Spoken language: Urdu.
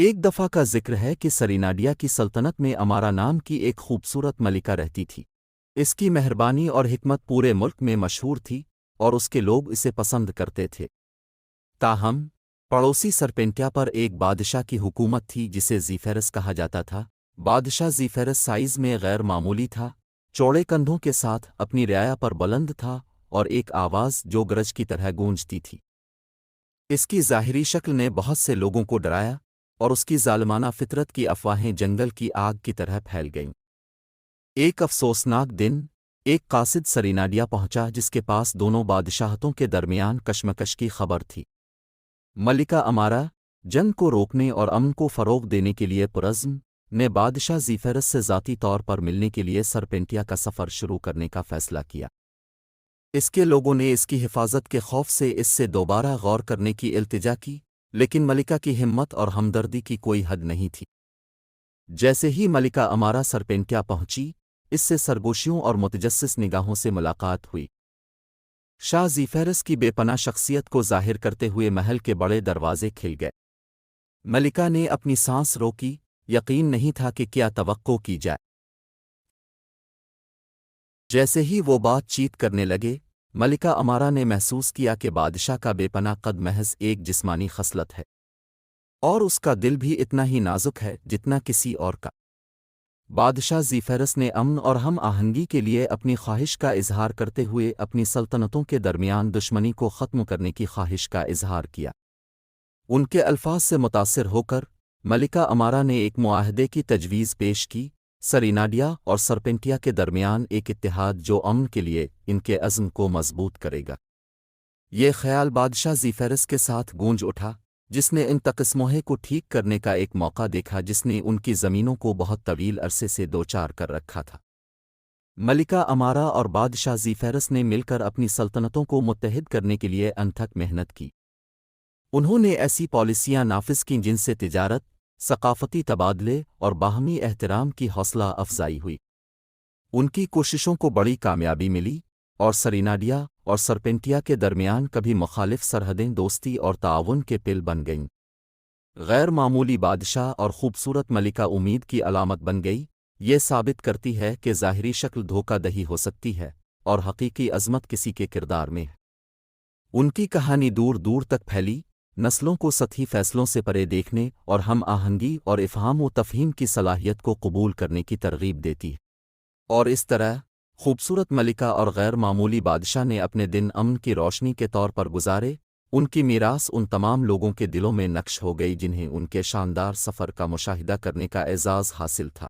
ایک دفعہ کا ذکر ہے کہ سریناڈیا کی سلطنت میں امارا نام کی ایک خوبصورت ملکہ رہتی تھی۔ اس کی مہربانی اور حکمت پورے ملک میں مشہور تھی اور اس کے لوگ اسے پسند کرتے تھے۔ تاہم پڑوسی سرپینٹیا پر ایک بادشاہ کی حکومت تھی جسے زیفیرس کہا جاتا تھا۔ بادشاہ زیفیرس سائز میں غیر معمولی تھا، چوڑے کندھوں کے ساتھ اپنی رعایا پر بلند تھا اور ایک آواز جو گرج کی طرح گونجتی تھی۔ اس کی ظاہری شکل نے بہت سے لوگوں کو ڈرایا اور اس کی ظالمانہ فطرت کی افواہیں جنگل کی آگ کی طرح پھیل گئیں۔ ایک افسوسناک دن ایک قاصد سریناڈیا پہنچا جس کے پاس دونوں بادشاہتوں کے درمیان کشمکش کی خبر تھی۔ ملکہ امارا جنگ کو روکنے اور امن کو فروغ دینے کے لیے پرعزم نے بادشاہ زیفیرس سے ذاتی طور پر ملنے کے لیے سرپینٹیا کا سفر شروع کرنے کا فیصلہ کیا۔ اس کے لوگوں نے اس کی حفاظت کے خوف سے اس سے دوبارہ غور کرنے کی التجا کی، لیکن ملکہ کی ہمت اور ہمدردی کی کوئی حد نہیں تھی۔ جیسے ہی ملکہ امارا سرپینٹیا پہنچی، اس سے سرگوشیوں اور متجسس نگاہوں سے ملاقات ہوئی۔ شاہ زیفیرس کی بے پناہ شخصیت کو ظاہر کرتے ہوئے محل کے بڑے دروازے کھل گئے۔ ملکہ نے اپنی سانس روکی، یقین نہیں تھا کہ کیا توقع کی جائے۔ جیسے ہی وہ بات چیت کرنے لگے، ملکہ امارا نے محسوس کیا کہ بادشاہ کا بے پناہ قد محض ایک جسمانی خصلت ہے، اور اس کا دل بھی اتنا ہی نازک ہے جتنا کسی اور کا۔ بادشاہ زیفیرس نے امن اور ہم آہنگی کے لیے اپنی خواہش کا اظہار کرتے ہوئے اپنی سلطنتوں کے درمیان دشمنی کو ختم کرنے کی خواہش کا اظہار کیا۔ ان کے الفاظ سے متاثر ہو کر ملکہ امارا نے ایک معاہدے کی تجویز پیش کی، سریناڈیا اور سرپینٹیا کے درمیان ایک اتحاد جو امن کے لیے ان کے عزم کو مضبوط کرے گا۔ یہ خیال بادشاہ زیفیرس کے ساتھ گونج اٹھا، جس نے ان تقسموہے کو ٹھیک کرنے کا ایک موقع دیکھا جس نے ان کی زمینوں کو بہت طویل عرصے سے دوچار کر رکھا تھا۔ ملکہ امارا اور بادشاہ زیفیرس نے مل کر اپنی سلطنتوں کو متحد کرنے کے لیے انتھک محنت کی۔ انہوں نے ایسی پالیسیاں نافذ کیں جن سے تجارت، ثقافتی تبادلے اور باہمی احترام کی حوصلہ افزائی ہوئی۔ ان کی کوششوں کو بڑی کامیابی ملی اور سریناڈیا اور سرپینٹیا کے درمیان کبھی مخالف سرحدیں دوستی اور تعاون کے پل بن گئیں۔ غیر معمولی بادشاہ اور خوبصورت ملکہ امید کی علامت بن گئی۔ یہ ثابت کرتی ہے کہ ظاہری شکل دھوکہ دہی ہو سکتی ہے اور حقیقی عظمت کسی کے کردار میں ہے۔ ان کی کہانی دور دور تک پھیلی، نسلوں کو سطحی فیصلوں سے پرے دیکھنے اور ہم آہنگی اور افہام و تفہیم کی صلاحیت کو قبول کرنے کی ترغیب دیتی ہے۔ اور اس طرح خوبصورت ملکہ اور غیر معمولی بادشاہ نے اپنے دن امن کی روشنی کے طور پر گزارے۔ ان کی میراث ان تمام لوگوں کے دلوں میں نقش ہو گئی جنہیں ان کے شاندار سفر کا مشاہدہ کرنے کا اعزاز حاصل تھا۔